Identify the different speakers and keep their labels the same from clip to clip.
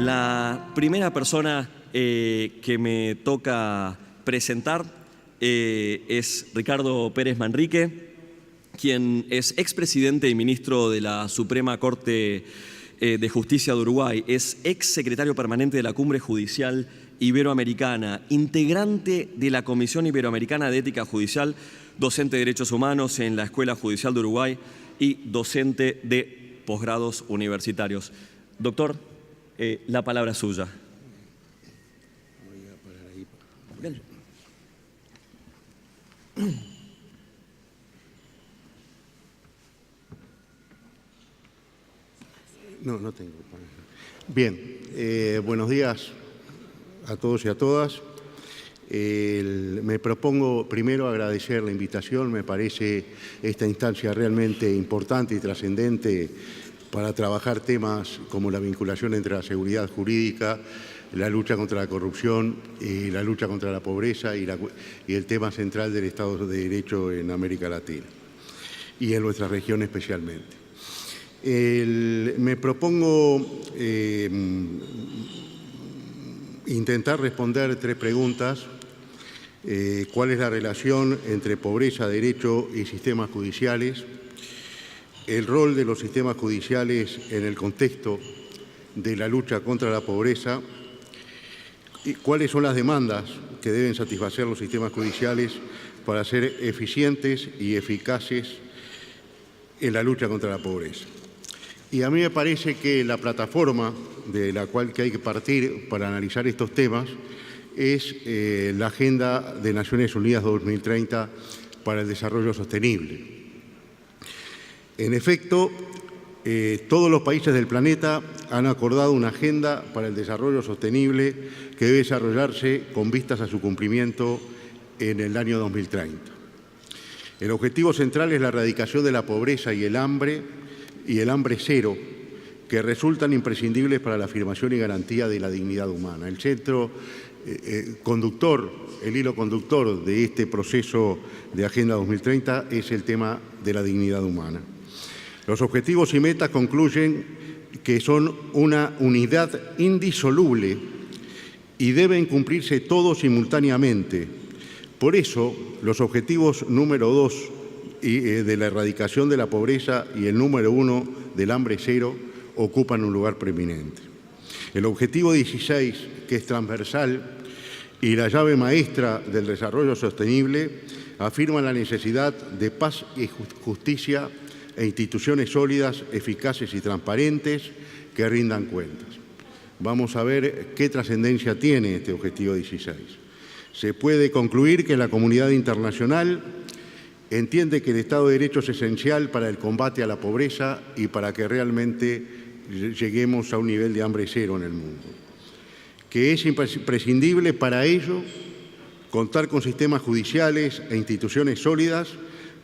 Speaker 1: La primera persona que me toca presentar es Ricardo Pérez Manrique, quien es expresidente y ministro de la Suprema Corte de Justicia de Uruguay, es exsecretario permanente de la Cumbre Judicial Iberoamericana, integrante de la Comisión Iberoamericana de Ética Judicial, docente de Derechos Humanos en la Escuela Judicial de Uruguay y docente de posgrados universitarios. Doctor, la palabra es suya.
Speaker 2: No tengo. Bien, buenos días a todos y a todas. Me propongo primero agradecer la invitación. Me parece esta instancia realmente importante y trascendente para trabajar temas como la vinculación entre la seguridad jurídica, la lucha contra la corrupción y la lucha contra la pobreza y el tema central del Estado de Derecho en América Latina y en nuestra región especialmente. Me propongo intentar responder tres preguntas. ¿Cuál es la relación entre pobreza, derecho y sistemas judiciales? El rol de los sistemas judiciales en el contexto de la lucha contra la pobreza. ¿Y cuáles son las demandas que deben satisfacer los sistemas judiciales para ser eficientes y eficaces en la lucha contra la pobreza? Y a mí me parece que la plataforma de la cual hay que partir para analizar estos temas es la Agenda de Naciones Unidas 2030 para el Desarrollo Sostenible. En efecto, todos los países del planeta han acordado una agenda para el desarrollo sostenible que debe desarrollarse con vistas a su cumplimiento en el año 2030. El objetivo central es la erradicación de la pobreza y el hambre cero, que resultan imprescindibles para la afirmación y garantía de la dignidad humana. El centro conductor, el hilo conductor de este proceso de Agenda 2030 es el tema de la dignidad humana. Los objetivos y metas concluyen que son una unidad indisoluble y deben cumplirse todos simultáneamente. Por eso, los objetivos número 2 de la erradicación de la pobreza y el número 1 del hambre cero ocupan un lugar preeminente. El objetivo 16, que es transversal y la llave maestra del desarrollo sostenible, afirma la necesidad de paz y justicia e instituciones sólidas, eficaces y transparentes que rindan cuentas. Vamos a ver qué trascendencia tiene este objetivo 16. Se puede concluir que la comunidad internacional entiende que el Estado de Derecho es esencial para el combate a la pobreza y para que realmente lleguemos a un nivel de hambre cero en el mundo. Que es imprescindible para ello contar con sistemas judiciales e instituciones sólidas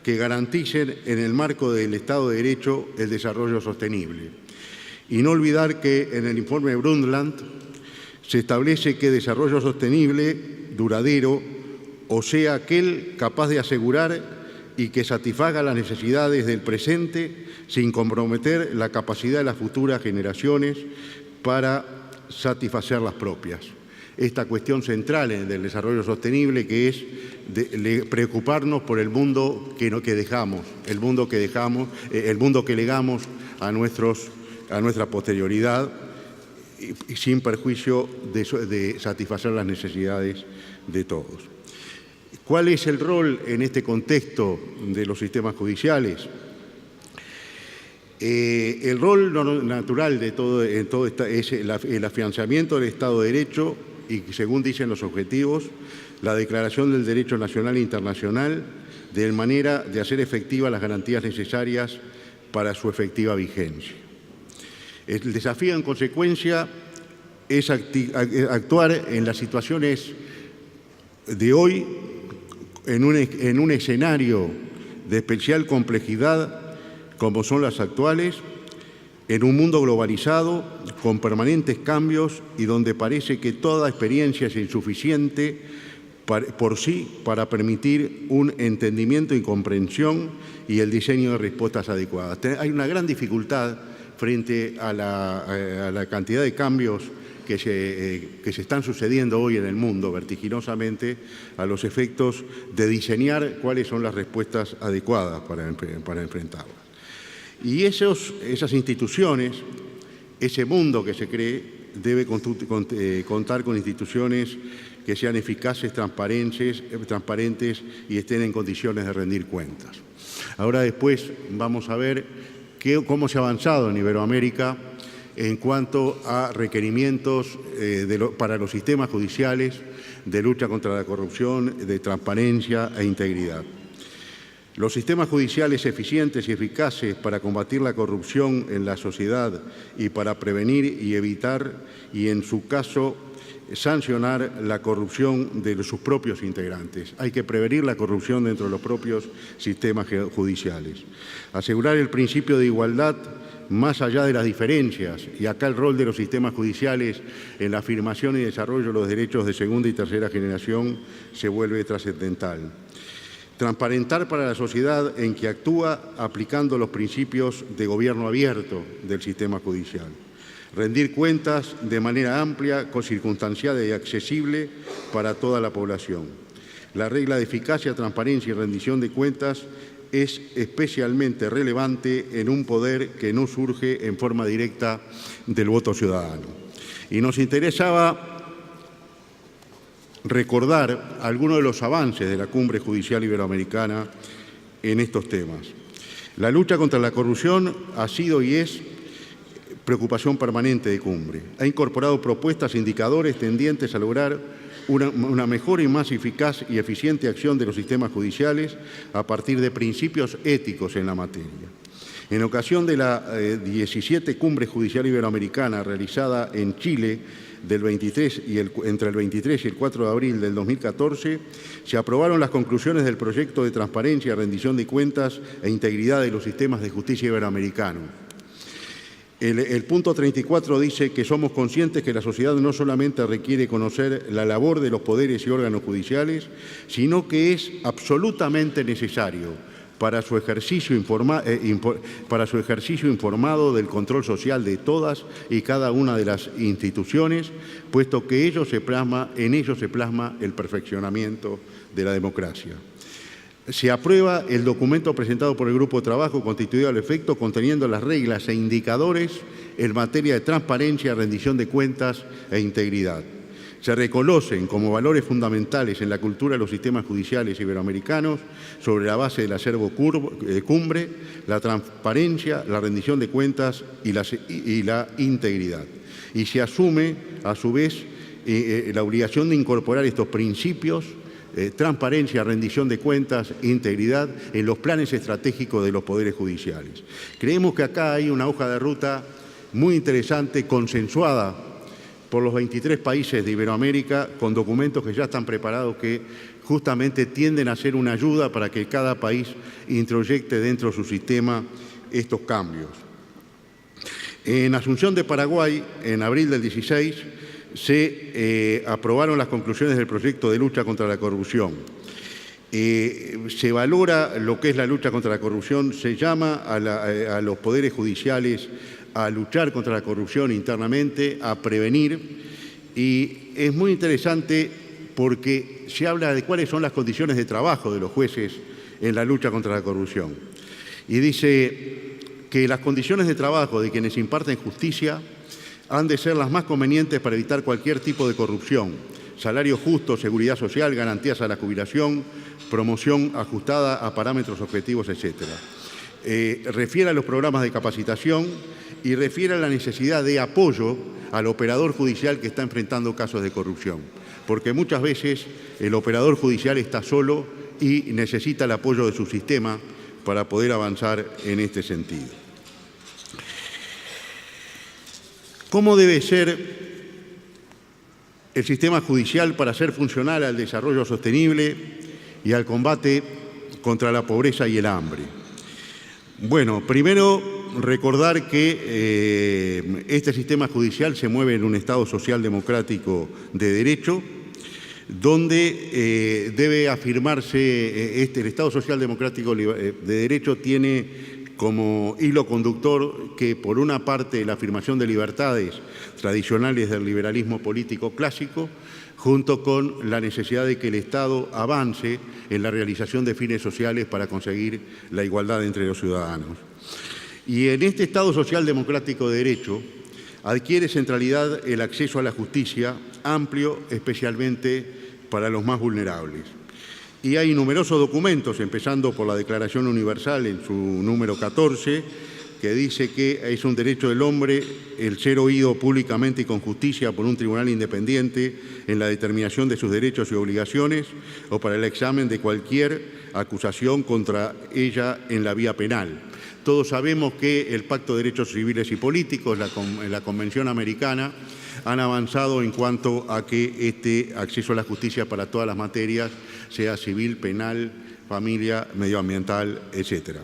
Speaker 2: que garanticen en el marco del Estado de Derecho el desarrollo sostenible. Y no olvidar que en el informe Brundtland se establece que desarrollo sostenible, duradero, o sea, aquel capaz de asegurar y que satisfaga las necesidades del presente sin comprometer la capacidad de las futuras generaciones para satisfacer las propias. Esta cuestión central del desarrollo sostenible, que es preocuparnos por el mundo que dejamos, el mundo que legamos a nuestra posterioridad, y sin perjuicio de satisfacer las necesidades de todos. ¿Cuál es el rol en este contexto de los sistemas judiciales? El rol natural de todo es el afianzamiento del Estado de Derecho y, según dicen los objetivos, la declaración del derecho nacional e internacional de manera de hacer efectivas las garantías necesarias para su efectiva vigencia. El desafío, en consecuencia, es actuar en las situaciones de hoy en un escenario de especial complejidad como son las actuales, en un mundo globalizado con permanentes cambios y donde parece que toda experiencia es insuficiente por sí para permitir un entendimiento y comprensión y el diseño de respuestas adecuadas. Hay una gran dificultad frente a la cantidad de cambios que se están sucediendo hoy en el mundo vertiginosamente a los efectos de diseñar cuáles son las respuestas adecuadas para enfrentarlas. Y esas instituciones, ese mundo que se cree, debe contar con instituciones que sean eficaces, transparentes y estén en condiciones de rendir cuentas. Ahora después vamos a ver cómo se ha avanzado en Iberoamérica en cuanto a requerimientos para los sistemas judiciales de lucha contra la corrupción, de transparencia e integridad. Los sistemas judiciales eficientes y eficaces para combatir la corrupción en la sociedad y para prevenir y evitar, y en su caso, sancionar la corrupción de sus propios integrantes. Hay que prevenir la corrupción dentro de los propios sistemas judiciales. Asegurar el principio de igualdad más allá de las diferencias, y acá el rol de los sistemas judiciales en la afirmación y desarrollo de los derechos de segunda y tercera generación se vuelve trascendental. Transparentar para la sociedad en que actúa aplicando los principios de gobierno abierto del sistema judicial. Rendir cuentas de manera amplia, circunstanciada y accesible para toda la población. La regla de eficacia, transparencia y rendición de cuentas es especialmente relevante en un poder que no surge en forma directa del voto ciudadano. Y nos interesaba recordar algunos de los avances de la Cumbre Judicial Iberoamericana en estos temas. La lucha contra la corrupción ha sido y es preocupación permanente de Cumbre. Ha incorporado propuestas e indicadores tendientes a lograr una mejor y más eficaz y eficiente acción de los sistemas judiciales a partir de principios éticos en la materia. En ocasión de la 17 Cumbre Judicial Iberoamericana realizada en Chile entre el 23 y el 4 de abril del 2014, se aprobaron las conclusiones del proyecto de transparencia, rendición de cuentas e integridad de los sistemas de justicia iberoamericanos. El punto 34 dice que somos conscientes que la sociedad no solamente requiere conocer la labor de los poderes y órganos judiciales, sino que es absolutamente necesario para su ejercicio informado del control social de todas y cada una de las instituciones, puesto que en ello se plasma el perfeccionamiento de la democracia. Se aprueba el documento presentado por el Grupo de Trabajo constituido al efecto, conteniendo las reglas e indicadores en materia de transparencia, rendición de cuentas e integridad. Se reconocen como valores fundamentales en la cultura de los sistemas judiciales iberoamericanos, sobre la base del acervo Cumbre, la transparencia, la rendición de cuentas y la integridad. Y se asume, a su vez, la obligación de incorporar estos principios, transparencia, rendición de cuentas, integridad, en los planes estratégicos de los poderes judiciales. Creemos que acá hay una hoja de ruta muy interesante, consensuada por los 23 países de Iberoamérica, con documentos que ya están preparados que justamente tienden a ser una ayuda para que cada país introyecte dentro de su sistema estos cambios. En Asunción de Paraguay, en abril del 16, se aprobaron las conclusiones del proyecto de lucha contra la corrupción. Se valora lo que es la lucha contra la corrupción, se llama a los poderes judiciales a luchar contra la corrupción internamente, a prevenir, y es muy interesante porque se habla de cuáles son las condiciones de trabajo de los jueces en la lucha contra la corrupción. Y dice que las condiciones de trabajo de quienes imparten justicia han de ser las más convenientes para evitar cualquier tipo de corrupción: salario justo, seguridad social, garantías a la jubilación, promoción ajustada a parámetros objetivos, etc. Refiere a los programas de capacitación y refiere a la necesidad de apoyo al operador judicial que está enfrentando casos de corrupción, porque muchas veces el operador judicial está solo y necesita el apoyo de su sistema para poder avanzar en este sentido. ¿Cómo debe ser el sistema judicial para ser funcional al desarrollo sostenible y al combate contra la pobreza y el hambre? Bueno, primero recordar que este sistema judicial se mueve en un Estado social democrático de derecho, donde debe afirmarse, el Estado social democrático de derecho tiene como hilo conductor que, por una parte, la afirmación de libertades tradicionales del liberalismo político clásico, junto con la necesidad de que el Estado avance en la realización de fines sociales para conseguir la igualdad entre los ciudadanos. Y en este Estado social democrático de derecho adquiere centralidad el acceso a la justicia, amplio especialmente para los más vulnerables. Y hay numerosos documentos, empezando por la Declaración Universal en su número 14, que dice que es un derecho del hombre el ser oído públicamente y con justicia por un tribunal independiente en la determinación de sus derechos y obligaciones o para el examen de cualquier acusación contra ella en la vía penal. Todos sabemos que el Pacto de Derechos Civiles y Políticos, la Convención Americana, han avanzado en cuanto a que este acceso a la justicia para todas las materias, sea civil, penal, familia, medioambiental, etc.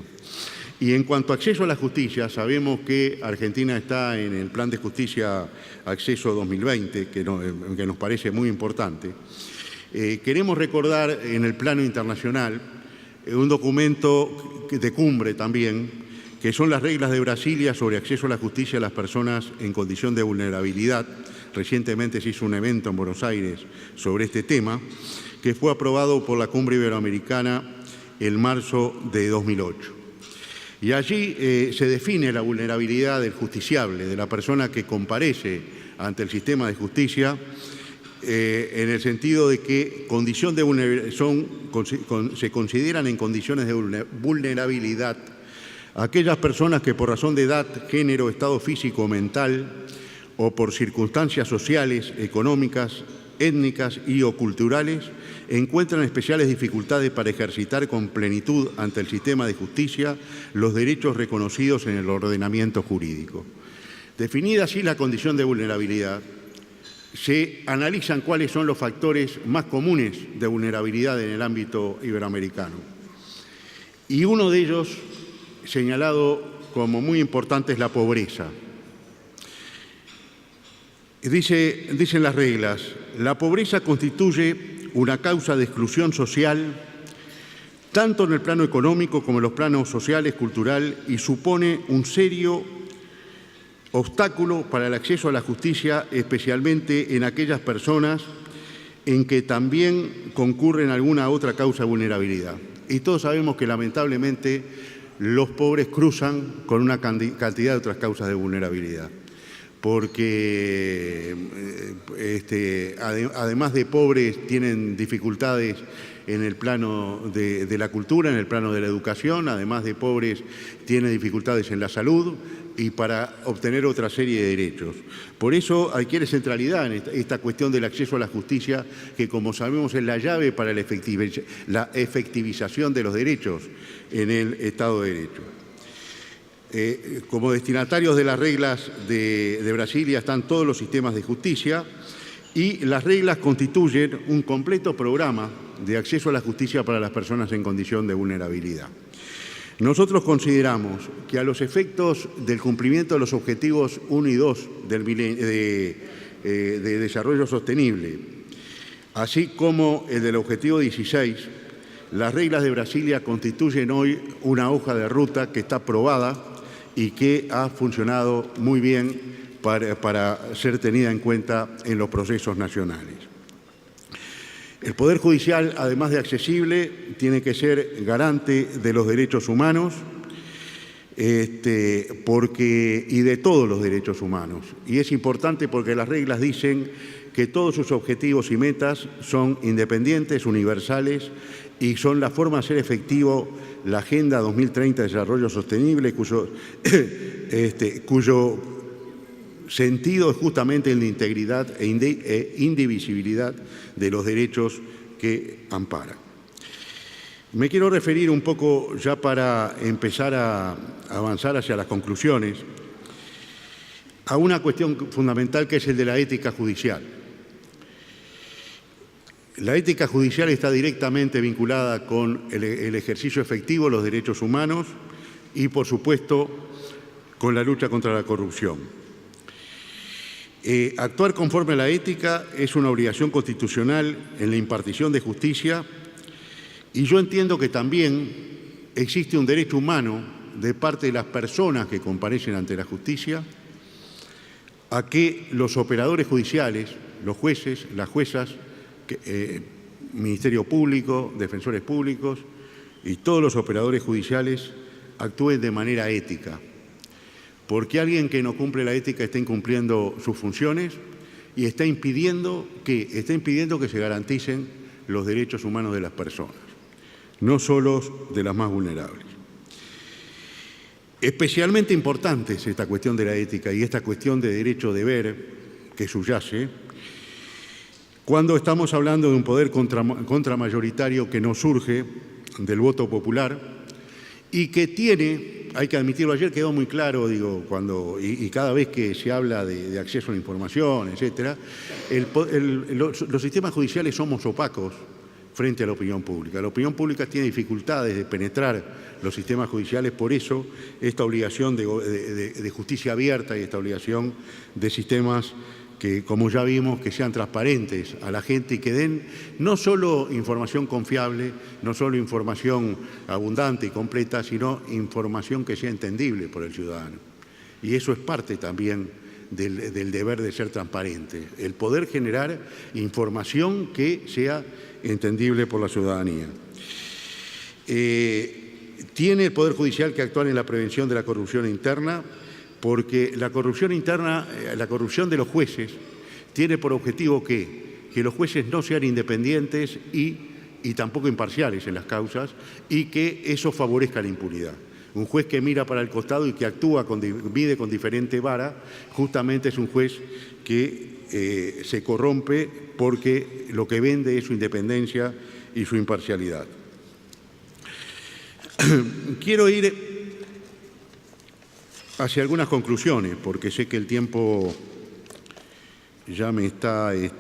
Speaker 2: Y en cuanto a acceso a la justicia, sabemos que Argentina está en el Plan de Justicia Acceso 2020, que nos parece muy importante. Queremos recordar en el plano internacional un documento de cumbre también, que son las reglas de Brasilia sobre acceso a la justicia a las personas en condición de vulnerabilidad. Recientemente se hizo un evento en Buenos Aires sobre este tema, que fue aprobado por la Cumbre Iberoamericana en marzo de 2008. Y allí se define la vulnerabilidad del justiciable, de la persona que comparece ante el sistema de justicia, en el sentido de que se consideran en condiciones de vulnerabilidad aquellas personas que por razón de edad, género, estado físico o mental, o por circunstancias sociales, económicas, étnicas y o culturales, encuentran especiales dificultades para ejercitar con plenitud ante el sistema de justicia los derechos reconocidos en el ordenamiento jurídico. Definida así la condición de vulnerabilidad, se analizan cuáles son los factores más comunes de vulnerabilidad en el ámbito iberoamericano. Y uno de ellos, señalado como muy importante, es la pobreza. Dicen las reglas, la pobreza constituye una causa de exclusión social, tanto en el plano económico como en los planos sociales, cultural, y supone un serio obstáculo para el acceso a la justicia, especialmente en aquellas personas en que también concurren alguna otra causa de vulnerabilidad. Y todos sabemos que lamentablemente los pobres cruzan con una cantidad de otras causas de vulnerabilidad, porque además de pobres tienen dificultades en el plano de la cultura, en el plano de la educación, además de pobres tienen dificultades en la salud y para obtener otra serie de derechos. Por eso adquiere centralidad en esta cuestión del acceso a la justicia, que como sabemos es la llave para la efectivización de los derechos en el Estado de Derecho. Como destinatarios de las reglas de Brasilia están todos los sistemas de justicia, y las reglas constituyen un completo programa de acceso a la justicia para las personas en condición de vulnerabilidad. Nosotros consideramos que a los efectos del cumplimiento de los objetivos 1 y 2 de desarrollo sostenible, así como el del objetivo 16, las reglas de Brasilia constituyen hoy una hoja de ruta que está aprobada y que ha funcionado muy bien para ser tenida en cuenta en los procesos nacionales. El Poder Judicial, además de accesible, tiene que ser garante de los derechos humanos y de todos los derechos humanos. Y es importante porque las reglas dicen que todos sus objetivos y metas son independientes, universales, y son la forma de hacer efectivo la Agenda 2030 de Desarrollo Sostenible, cuyo sentido es justamente el de integridad e indivisibilidad de los derechos que ampara. Me quiero referir un poco, ya para empezar a avanzar hacia las conclusiones, a una cuestión fundamental que es el de la ética judicial. La ética judicial está directamente vinculada con el ejercicio efectivo de los derechos humanos y, por supuesto, con la lucha contra la corrupción. Actuar conforme a la ética es una obligación constitucional en la impartición de justicia, y yo entiendo que también existe un derecho humano de parte de las personas que comparecen ante la justicia a que los operadores judiciales, los jueces, las juezas, Ministerio Público, defensores públicos y todos los operadores judiciales actúen de manera ética. Porque alguien que no cumple la ética está incumpliendo sus funciones y está impidiendo que se garanticen los derechos humanos de las personas, no solo de las más vulnerables. Especialmente importante es esta cuestión de la ética y esta cuestión de derecho-deber que subyace cuando estamos hablando de un poder contramayoritario que no surge del voto popular y que tiene, hay que admitirlo, ayer quedó muy claro, digo, y cada vez que se habla de acceso a la información, etcétera, los sistemas judiciales somos opacos frente a la opinión pública. La opinión pública tiene dificultades de penetrar los sistemas judiciales, por eso esta obligación de justicia abierta y esta obligación de sistemas que, como ya vimos, que sean transparentes a la gente y que den no solo información confiable, no solo información abundante y completa, sino información que sea entendible por el ciudadano. Y eso es parte también del deber de ser transparente, el poder generar información que sea entendible por la ciudadanía. Tiene el Poder Judicial que actuar en la prevención de la corrupción interna, porque la corrupción interna, la corrupción de los jueces, tiene por objetivo que los jueces no sean independientes y tampoco imparciales en las causas y que eso favorezca la impunidad. Un juez que mira para el costado y que actúa, mide con diferente vara, justamente es un juez que se corrompe porque lo que vende es su independencia y su imparcialidad. Quiero ir hacia algunas conclusiones, porque sé que el tiempo ya me está... Es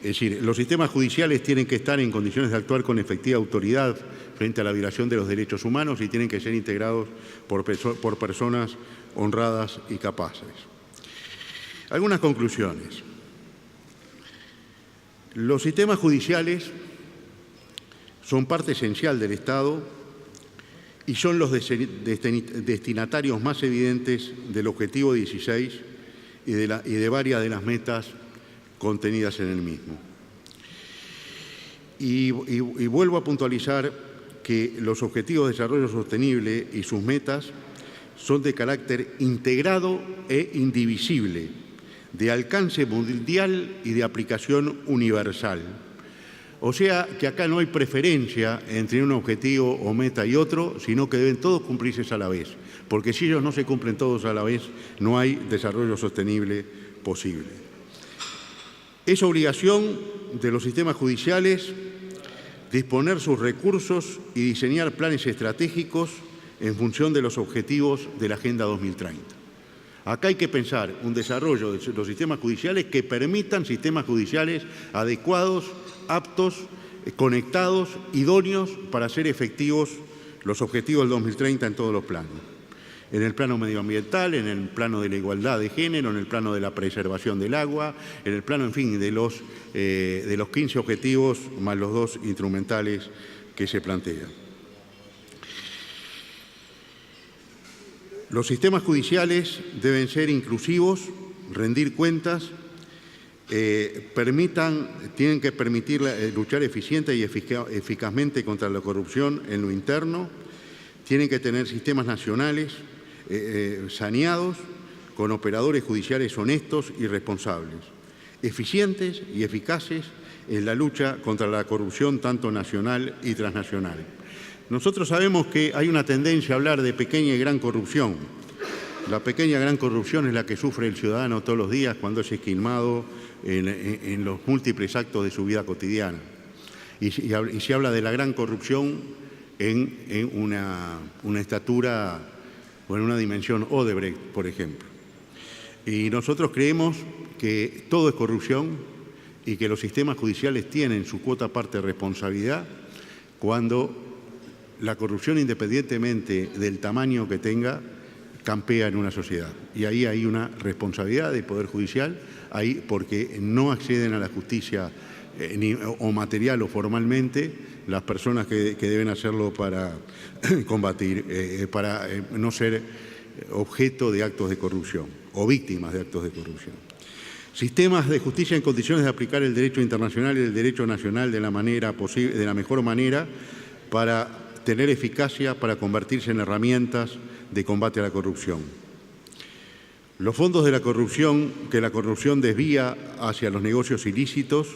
Speaker 2: decir, los sistemas judiciales tienen que estar en condiciones de actuar con efectiva autoridad frente a la violación de los derechos humanos y tienen que ser integrados por personas honradas y capaces. Algunas conclusiones. Los sistemas judiciales son parte esencial del Estado y son los destinatarios más evidentes del Objetivo 16 y de varias de las metas contenidas en el mismo. Y vuelvo a puntualizar que los Objetivos de Desarrollo Sostenible y sus metas son de carácter integrado e indivisible, de alcance mundial y de aplicación universal. O sea que acá no hay preferencia entre un objetivo o meta y otro, sino que deben todos cumplirse a la vez, porque si ellos no se cumplen todos a la vez, no hay desarrollo sostenible posible. Es obligación de los sistemas judiciales disponer sus recursos y diseñar planes estratégicos en función de los objetivos de la Agenda 2030. Acá hay que pensar un desarrollo de los sistemas judiciales que permitan sistemas judiciales adecuados, aptos, conectados, idóneos para hacer efectivos los objetivos del 2030 en todos los planos. En el plano medioambiental, en el plano de la igualdad de género, en el plano de la preservación del agua, en el plano, en fin, de los 15 objetivos más los 2 instrumentales que se plantean. Los sistemas judiciales deben ser inclusivos, rendir cuentas, tienen que permitir luchar eficiente y eficazmente contra la corrupción en lo interno, tienen que tener sistemas nacionales saneados con operadores judiciales honestos y responsables, eficientes y eficaces en la lucha contra la corrupción tanto nacional y transnacional. Nosotros sabemos que hay una tendencia a hablar de pequeña y gran corrupción. La pequeña y gran corrupción es la que sufre el ciudadano todos los días cuando es esquilmado en los múltiples actos de su vida cotidiana. Y se habla de la gran corrupción en una estatura o en una dimensión Odebrecht, por ejemplo. Y nosotros creemos que todo es corrupción y que los sistemas judiciales tienen su cuota parte de responsabilidad cuando la corrupción, independientemente del tamaño que tenga, campea en una sociedad. Y ahí hay una responsabilidad del Poder Judicial, ahí porque no acceden a la justicia o material o formalmente, las personas que deben hacerlo para combatir, para no ser objeto de actos de corrupción o víctimas de actos de corrupción. Sistemas de justicia en condiciones de aplicar el derecho internacional y el derecho nacional de la mejor manera para tener eficacia, para convertirse en herramientas de combate a la corrupción. Los fondos de la corrupción que la corrupción desvía hacia los negocios ilícitos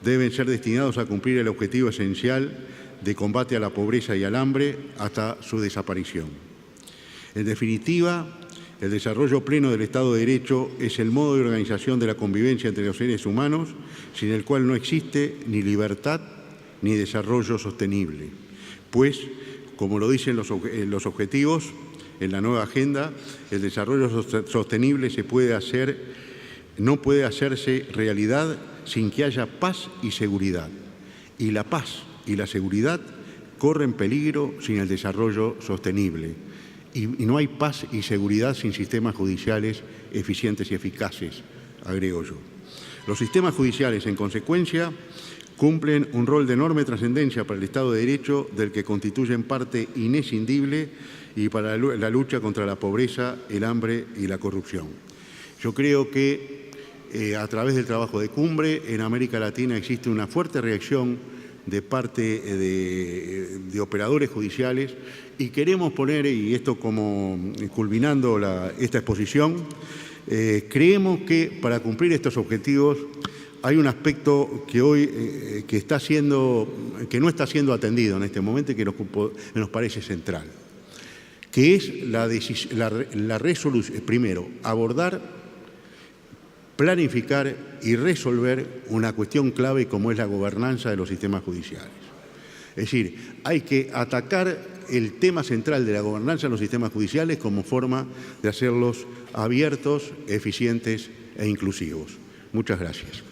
Speaker 2: deben ser destinados a cumplir el objetivo esencial de combate a la pobreza y al hambre hasta su desaparición. En definitiva, el desarrollo pleno del Estado de Derecho es el modo de organización de la convivencia entre los seres humanos, sin el cual no existe ni libertad ni desarrollo sostenible. Pues, como lo dicen los objetivos en la nueva agenda, el desarrollo sostenible no puede hacerse realidad sin que haya paz y seguridad. Y la paz y la seguridad corren peligro sin el desarrollo sostenible. Y no hay paz y seguridad sin sistemas judiciales eficientes y eficaces, agrego yo. Los sistemas judiciales, en consecuencia, cumplen un rol de enorme trascendencia para el Estado de Derecho, del que constituyen parte inescindible y para la lucha contra la pobreza, el hambre y la corrupción. Yo creo que a través del trabajo de Cumbre, en América Latina existe una fuerte reacción de parte de operadores judiciales y queremos poner, y esto como culminando esta exposición, creemos que para cumplir estos objetivos hay un aspecto que hoy que no está siendo atendido en este momento y que nos parece central, que es la resolución, primero, abordar, planificar y resolver una cuestión clave como es la gobernanza de los sistemas judiciales. Es decir, hay que atacar el tema central de la gobernanza de los sistemas judiciales como forma de hacerlos abiertos, eficientes e inclusivos. Muchas gracias.